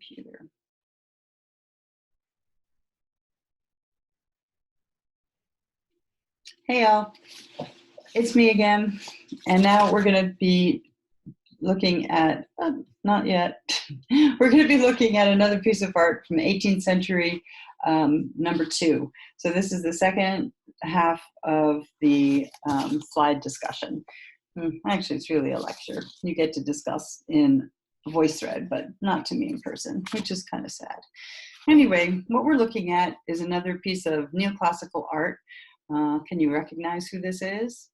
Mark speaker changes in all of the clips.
Speaker 1: computer. Hey y'all, it's me again. And now we're going to be looking at, not yet, we're going to be looking at another piece of art from the 18th century, number 2. So this is the second half of the slide discussion. Actually, it's really a lecture. You get to discuss in VoiceThread, but not to me in person, which is kind of sad. Anyway, what we're looking at is another piece of neoclassical art. Can you recognize who this is?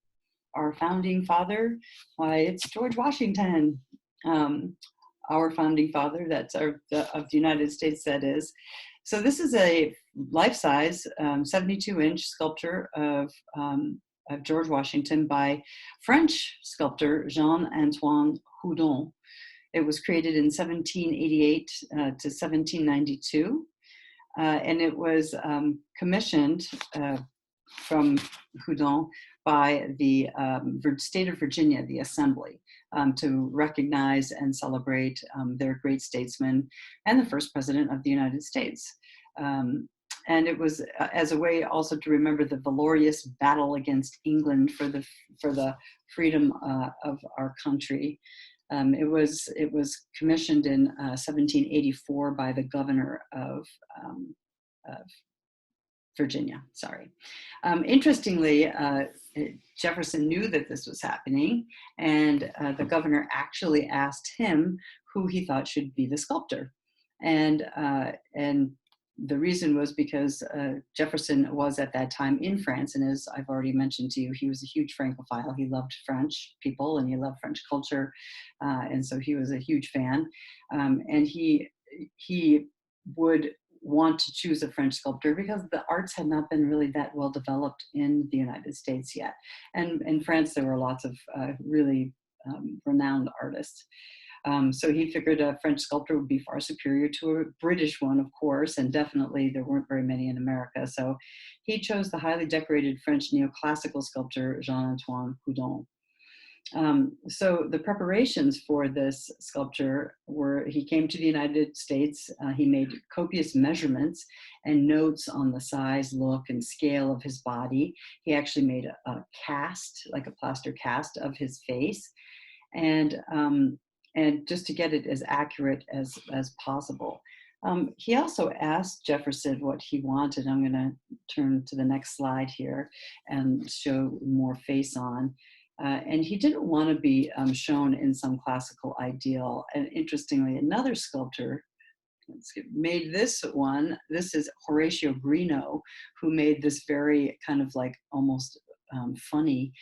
Speaker 1: Our founding father? Why, it's George Washington, our founding father. That's of the United States, that is. So this is a life-size 72-inch sculpture of George Washington by French sculptor Jean-Antoine Houdon. It was created in 1788 to 1792, and it was commissioned from Houdon by the state of Virginia, the Assembly, to recognize and celebrate their great statesman and the first president of the United States. And it was as a way also to remember the valorous battle against England for the freedom of our country. It was commissioned in 1784 by the governor of Virginia, sorry. Interestingly, Jefferson knew that this was happening, and the governor actually asked him who he thought should be the sculptor. And the reason was because Jefferson was at that time in France, and as I've already mentioned to you, he was a huge Francophile. He loved French people and he loved French culture, and so he was a huge fan. And he would want to choose a French sculptor because the arts had not been really that well developed in the United States yet. And in France, there were lots of really renowned artists. So he figured a French sculptor would be far superior to a British one, of course, and definitely there weren't very many in America. So he chose the highly decorated French neoclassical sculptor, Jean-Antoine Houdon. So the preparations for this sculpture were, he came to the United States, he made copious measurements and notes on the size, look, and scale of his body. He actually made a cast, like a plaster cast of his face, and just to get it as accurate as possible. He also asked Jefferson what he wanted. I'm going to turn to the next slide here and show more face on. And he didn't want to be shown in some classical ideal. And interestingly, another sculptor made this one. This is Horatio Greenough, who made this very kind of like almost funny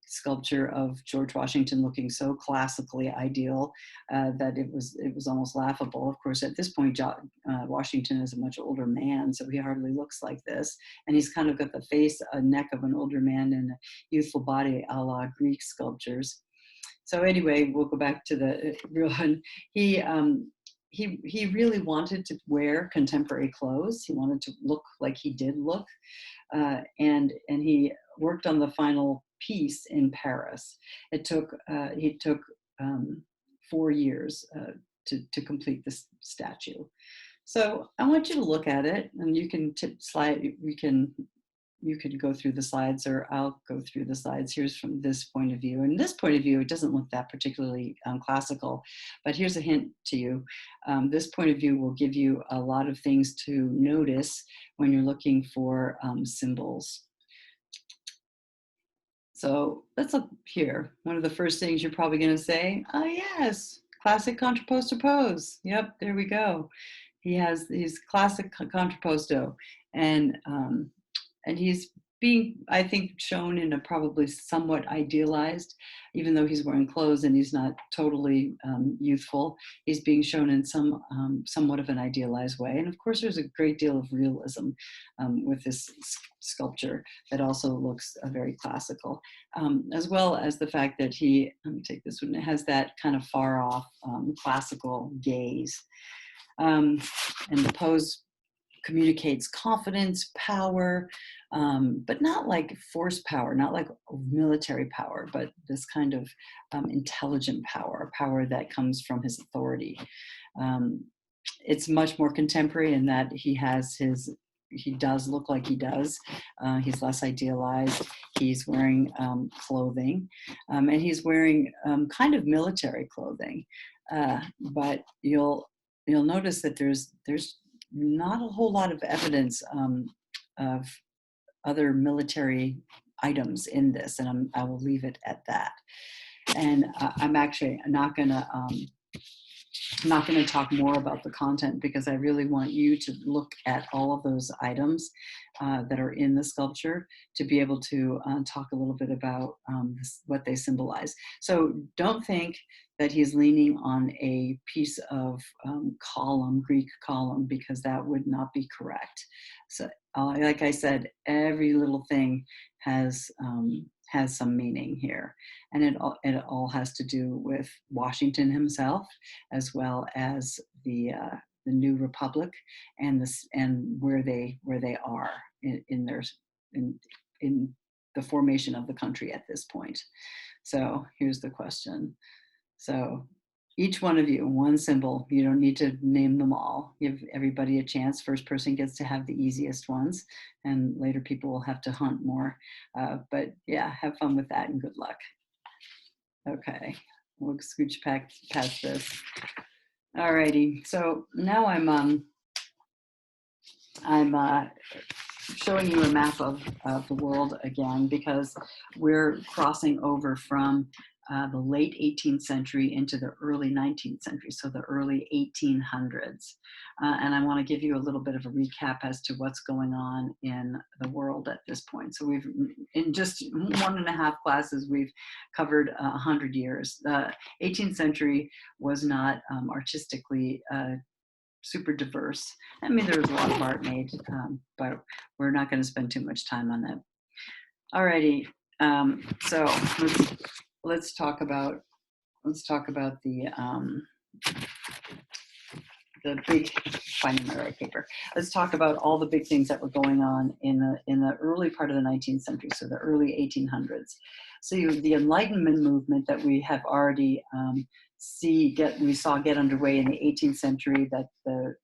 Speaker 1: sculpture of George Washington looking so classically ideal that it was almost laughable. Of course, at this point, Washington is a much older man, so he hardly looks like this. And he's kind of got the face, a neck of an older man and a youthful body a la Greek sculptures. So anyway, we'll go back to the real one. He really wanted to wear contemporary clothes. He wanted to look like he did look. And he worked on the final piece in Paris. He took 4 years to complete this statue. So I want you to look at it, and you can you can go through the slides, or I'll go through the slides. Here's from this point of view. And this point of view, it doesn't look that particularly classical, but here's a hint to you. This point of view will give you a lot of things to notice when you're looking for symbols. So let's look here. One of the first things you're probably going to say, oh yes, classic contrapposto pose. Yep, there we go. He has his classic contrapposto, and he's being, I think, shown in a probably somewhat idealized, even though he's wearing clothes and he's not totally youthful, he's being shown in somewhat of an idealized way. And of course, there's a great deal of realism with this sculpture that also looks very classical, as well as the fact that he, let me take this one, it has that kind of far off classical gaze. And the pose communicates confidence, power, but not like force power, not like military power, but this kind of intelligent power, power that comes from his authority. it's much more contemporary in that he does look like he does. He's less idealized. He's wearing clothing, and he's wearing kind of military clothing. But you'll notice that there's not a whole lot of evidence of other military items in this, and I will leave it at that. And I'm actually not going to talk more about the content because I really want you to look at all of those items that are in the sculpture to be able to talk a little bit about what they symbolize. So don't think that he's leaning on a piece of Greek column, because that would not be correct. So like I said, every little thing has some meaning here. And it all has to do with Washington himself, as well as the New Republic and where they are in the formation of the country at this point. So here's the question. So each one of you, one symbol. You don't need to name them all. Give everybody a chance. First person gets to have the easiest ones, and later people will have to hunt more. But yeah, have fun with that and good luck. Okay, we'll scooch past this. Alrighty, so now I'm showing you a map of the world again, because we're crossing over from the late 18th century into the early 19th century, so the early 1800s. And I want to give you a little bit of a recap as to what's going on in the world at this point. So in just 1.5 classes, we've covered 100 years. The 18th century was not artistically super diverse. I mean, there was a lot of art made, but we're not going to spend too much time on that. Alrighty, so let's talk about the big, finding my right paper. Let's talk about all the big things that were going on in the early part of the 19th century, so the early 1800s. So the Enlightenment movement that we have already we saw get underway in the 18th century, that the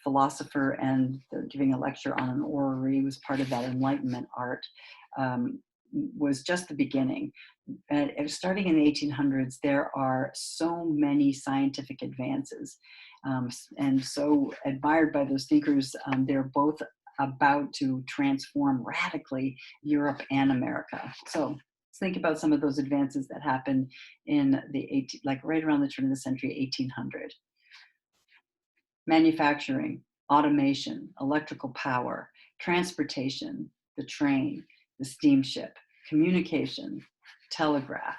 Speaker 1: philosopher and giving a lecture on an orrery was part of that Enlightenment art, was just the beginning. Starting in the 1800s, there are so many scientific advances, and so admired by those thinkers. They're both about to transform radically Europe and America. So let's think about some of those advances that happened in right around the turn of the century, 1800. Manufacturing, automation, electrical power, transportation, the train, the steamship, communication, telegraph.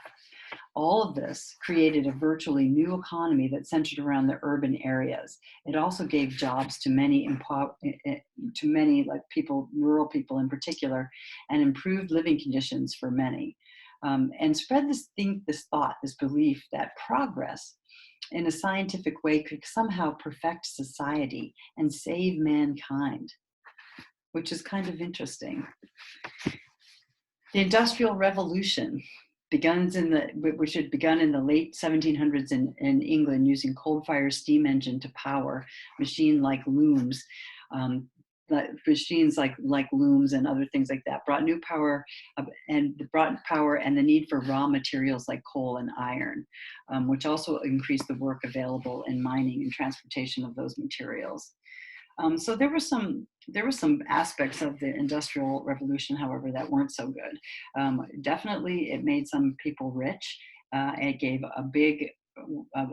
Speaker 1: All of this created a virtually new economy that centered around the urban areas. It also gave jobs to many like people, rural people in particular, and improved living conditions for many. And spread this thought, this belief that progress in a scientific way could somehow perfect society and save mankind, which is kind of interesting. The Industrial Revolution which had begun in the late 1700s in England, using coal-fired steam engine to power machines like looms. Machines like looms and other things like that brought new power and the need for raw materials like coal and iron, which also increased the work available in mining and transportation of those materials. So there were some aspects of the Industrial Revolution, however, that weren't so good. Definitely, it made some people rich. It gave a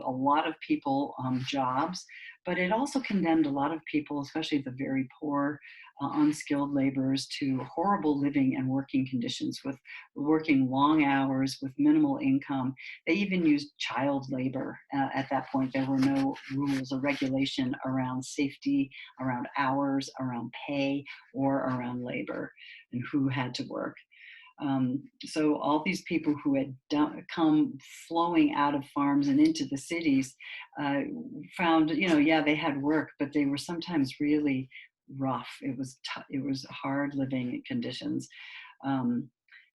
Speaker 1: lot of people jobs, but it also condemned a lot of people, especially the very poor, unskilled laborers, to horrible living and working conditions, with working long hours with minimal income. They even used child labor at that point. There were no rules or regulation around safety, around hours, around pay, or around labor and who had to work. So all these people who had come flowing out of farms and into the cities found, they had work, but they were sometimes really rough. It was hard living conditions.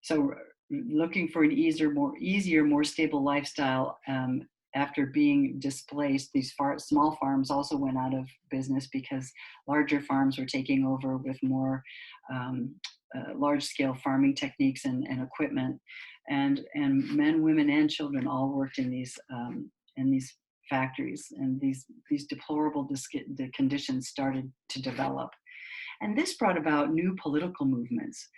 Speaker 1: So looking for an easier, more stable lifestyle, after being displaced, these small farms also went out of business because larger farms were taking over with more large-scale farming techniques and equipment, and men, women, and children all worked in these factories, and these deplorable conditions started to develop. And this brought about new political movements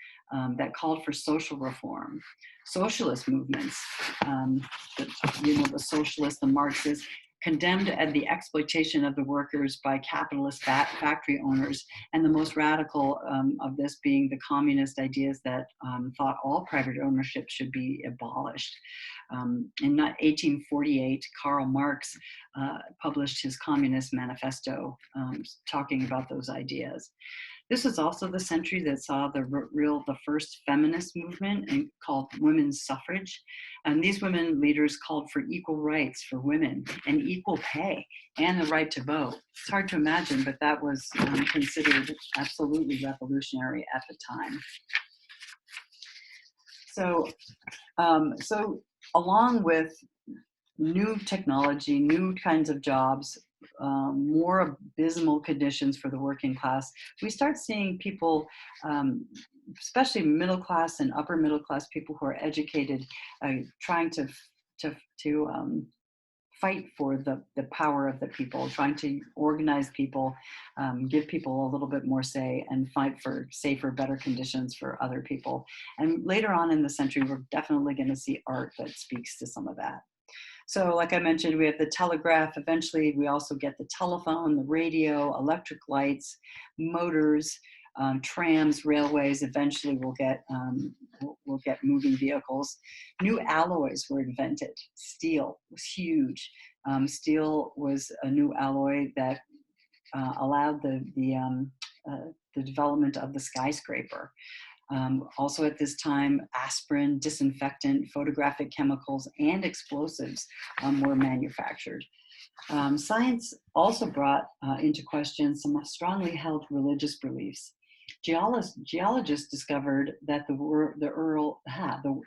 Speaker 1: that called for social reform, socialist movements. The socialists, the Marxists, condemned the exploitation of the workers by capitalist factory owners, and the most radical of this being the communist ideas that thought all private ownership should be abolished. In 1848, Karl Marx published his Communist Manifesto, talking about those ideas. This was also the century that saw the first feminist movement called women's suffrage. And these women leaders called for equal rights for women and equal pay and the right to vote. It's hard to imagine, but that was considered absolutely revolutionary at the time. So along with new technology, new kinds of jobs, more abysmal conditions for the working class, we start seeing people, especially middle class and upper middle class people who are educated, trying to fight for the power of the people, trying to organize people, give people a little bit more say, and fight for safer, better conditions for other people. And later on in the century, we're definitely going to see art that speaks to some of that. So like I mentioned, we have the telegraph. Eventually, we also get the telephone, the radio, electric lights, motors, trams, railways. Eventually, we'll get moving vehicles. New alloys were invented. Steel was huge. Steel was a new alloy that allowed the development of the skyscraper. Also at this time, aspirin, disinfectant, photographic chemicals, and explosives were manufactured. Science also brought into question some strongly held religious beliefs. Geologists discovered that the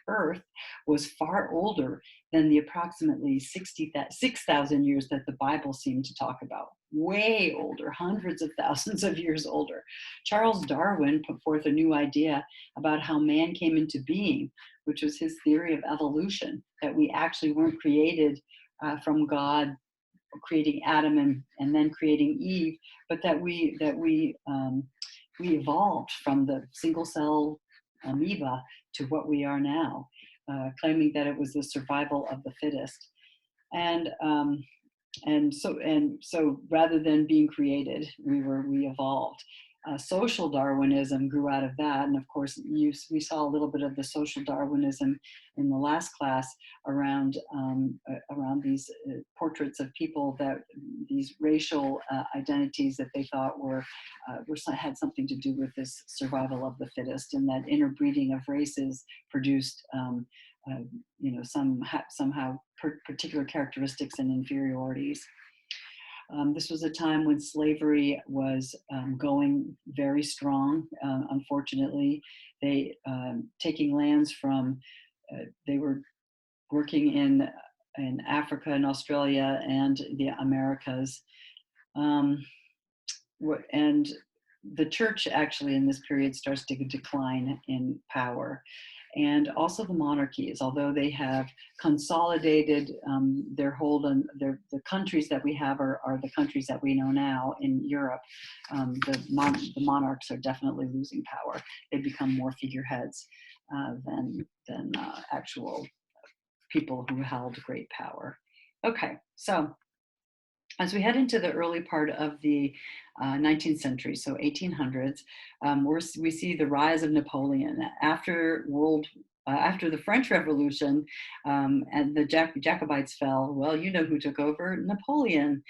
Speaker 1: Earth was far older than the approximately 6,000 years that the Bible seemed to talk about. Way older, hundreds of thousands of years older. Charles Darwin put forth a new idea about how man came into being, which was his theory of evolution, that we actually weren't created from God creating Adam and then creating Eve, but that we evolved from the single cell amoeba to what we are now, claiming that it was the survival of the fittest. And so rather than being created, we evolved. Social Darwinism grew out of that, and of course, we saw a little bit of the social Darwinism in the last class around these portraits of people, that these racial identities that they thought had something to do with this survival of the fittest, and that interbreeding of races produced somehow particular characteristics and inferiorities. This was a time when slavery was going very strong. Unfortunately, they taking lands from. They were working in Africa and Australia and the Americas, and the church actually in this period starts to decline in power. And also the monarchies, although they have consolidated their hold on the countries that we have are the countries that we know now in Europe. The monarchs are definitely losing power. They become more figureheads than actual people who held great power. Okay, so as we head into the early part of the 19th century, so 1800s, we see the rise of Napoleon. After the French Revolution and the Jacobites fell, well, you know who took over? Napoleon.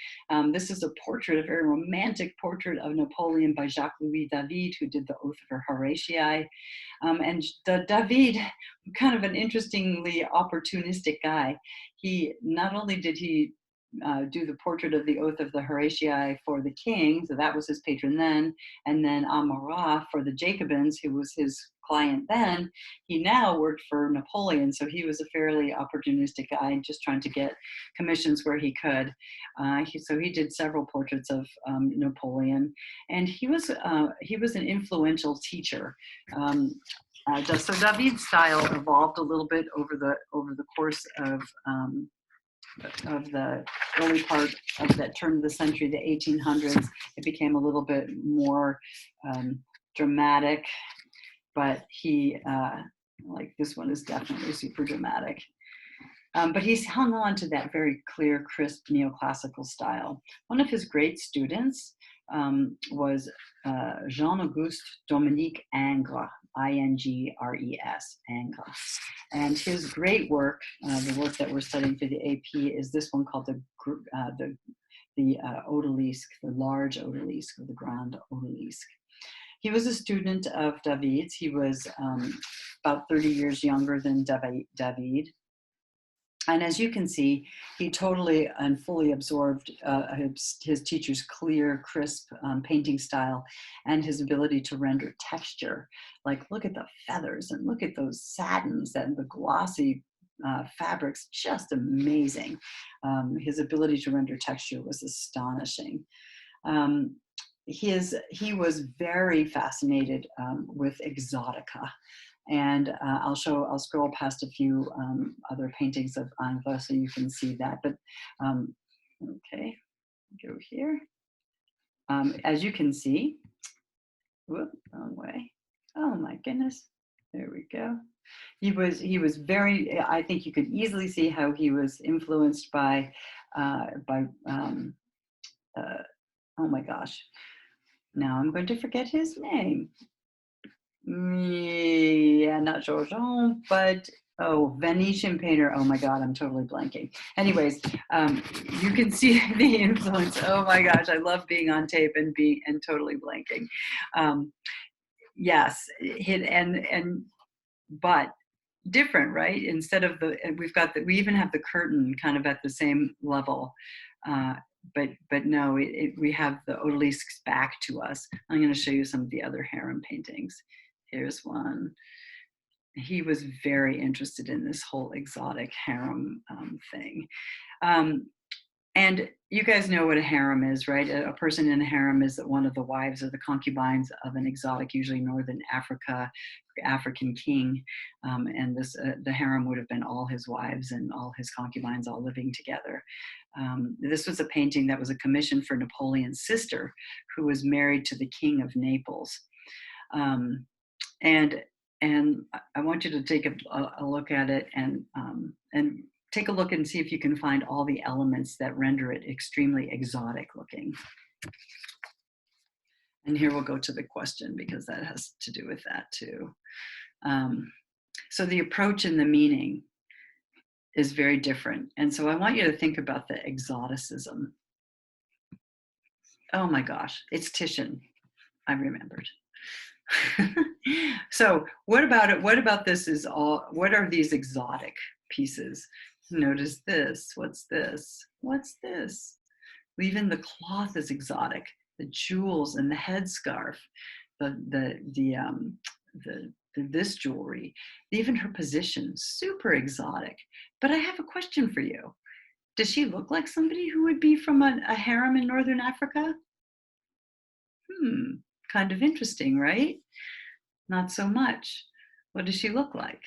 Speaker 1: This is a portrait, a very romantic portrait of Napoleon by Jacques-Louis David, who did the Oath for Horatii. And David, kind of an interestingly opportunistic guy. Not only did he do the portrait of the Oath of the Horatii for the king, so that was his patron then, and then Amurath for the Jacobins, who was his client then. He now worked for Napoleon, so he was a fairly opportunistic guy, just trying to get commissions where he could. So he did several portraits of Napoleon, and he was an influential teacher. So David's style evolved a little bit over the course of the early part of that turn of the century, the 1800s. It became a little bit more dramatic, but he, like this one is definitely super dramatic. But he's hung on to that very clear, crisp neoclassical style. One of his great students was Jean-Auguste Dominique Ingres, Ingres, Ingres. And his great work, the work that we're studying for the AP, is this one called the Odalisque, the large Odalisque, or the Grand Odalisque. He was a student of David's. He was about 30 years younger than David. And as you can see, he totally and fully absorbed his teacher's clear, crisp painting style and his ability to render texture. Like, look at the feathers and look at those satins and the glossy fabrics, just amazing. His ability to render texture was astonishing. He was very fascinated with exotica. And I'll scroll past a few other paintings of Ingres so you can see that. But okay, go here. As you can see, whoop, wrong way. Oh my goodness, there we go. He was very. I think you could easily see how he was influenced by oh my gosh. Now I'm going to forget his name. Yeah, not Georgian, but Venetian painter. Oh my God, I'm totally blanking. Anyways, you can see the influence. Oh my gosh, I love being on tape and totally blanking. Yes, but different, right? Instead of we even have the curtain kind of at the same level. But no, we have the odalisques back to us. I'm going to show you some of the other harem paintings. Here's one. He was very interested in this whole exotic harem thing. And you guys know what a harem is, right? A person in a harem is one of the wives or the concubines of an exotic, usually Northern African king. And the harem would have been all his wives and all his concubines all living together. This was a painting that was a commission for Napoleon's sister, who was married to the king of Naples. And I want you to take a look at it and take a look and see if you can find all the elements that render it extremely exotic looking. And here we'll go to the question, because that has to do with that too. So the approach and the meaning is very different. And so I want you to think about the exoticism. Oh my gosh, it's Titian. I remembered. So what about it? What about this is all, what are these exotic pieces? Notice this. What's this? What's this? Even the cloth is exotic. The jewels and the headscarf, this jewelry, even her position, super exotic. But I have a question for you. Does she look like somebody who would be from a harem in Northern Africa? Kind of interesting, right? Not so much. What does she look like?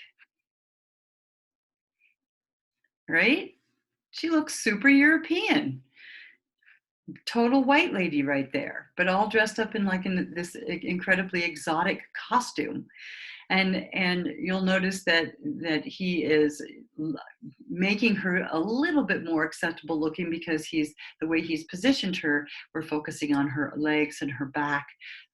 Speaker 1: Right? She looks super European. Total white lady right there, but all dressed up in this incredibly exotic costume. And you'll notice that he is making her a little bit more acceptable looking, because the way he's positioned her, we're focusing on her legs and her back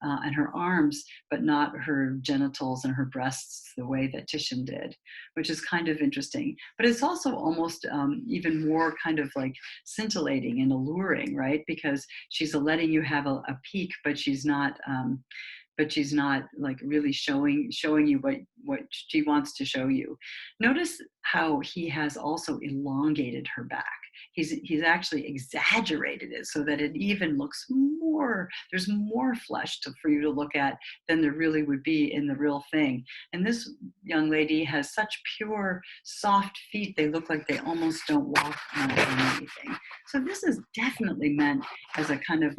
Speaker 1: and her arms, but not her genitals and her breasts the way that Titian did, which is kind of interesting. But it's also almost even more kind of like scintillating and alluring, right? Because she's letting you have a peek, but she's not like really showing you what she wants to show you. Notice how he has also elongated her back. he's actually exaggerated it so that it even looks more, there's more flesh for you to look at than there really would be in the real thing. And this young lady has such pure, soft feet, they look like they almost don't walk on anything. So this is definitely meant as a kind of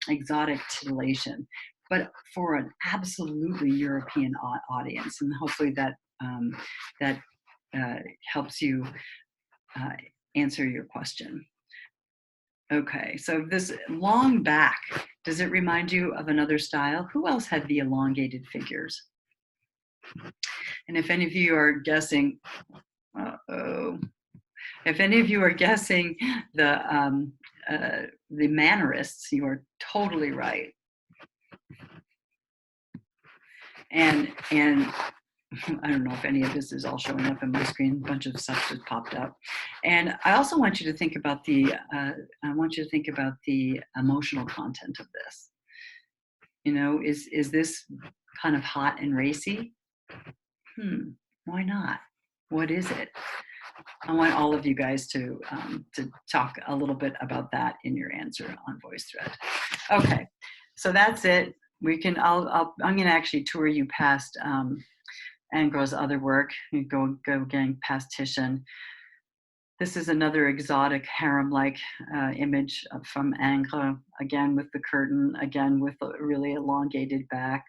Speaker 1: exotic titillation, but for an absolutely European audience. And hopefully that helps you answer your question. Okay, so this long back, does it remind you of another style? Who else had the elongated figures? And if any of you are guessing, if any of you are guessing the Mannerists, you are totally right. And I don't know if any of this is all showing up on my screen. A bunch of stuff just popped up. And I also want you to think about the emotional content of this. You know, is this kind of hot and racy? Why not? What is it? I want all of you guys to talk a little bit about that in your answer on VoiceThread. Okay, so that's it. I'm going to actually tour you past Ingres's other work. You go again past Titian. This is another exotic harem-like image from Ingres, again with the curtain, again with a really elongated back.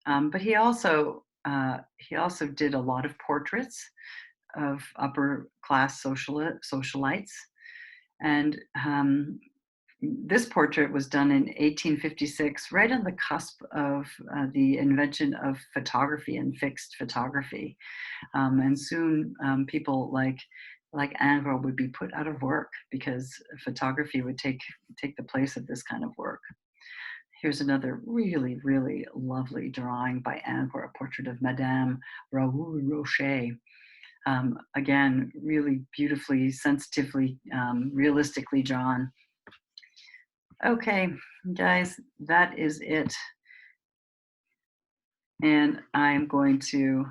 Speaker 1: But he also did a lot of portraits of upper class socialites, and this portrait was done in 1856, right on the cusp of the invention of photography and fixed photography. And soon people like Ingres would be put out of work because photography would take the place of this kind of work. Here's another really, really lovely drawing by Ingres, a portrait of Madame Raoul Rocher. Again, really beautifully, sensitively, realistically drawn. Okay, guys, that is it. And I'm going to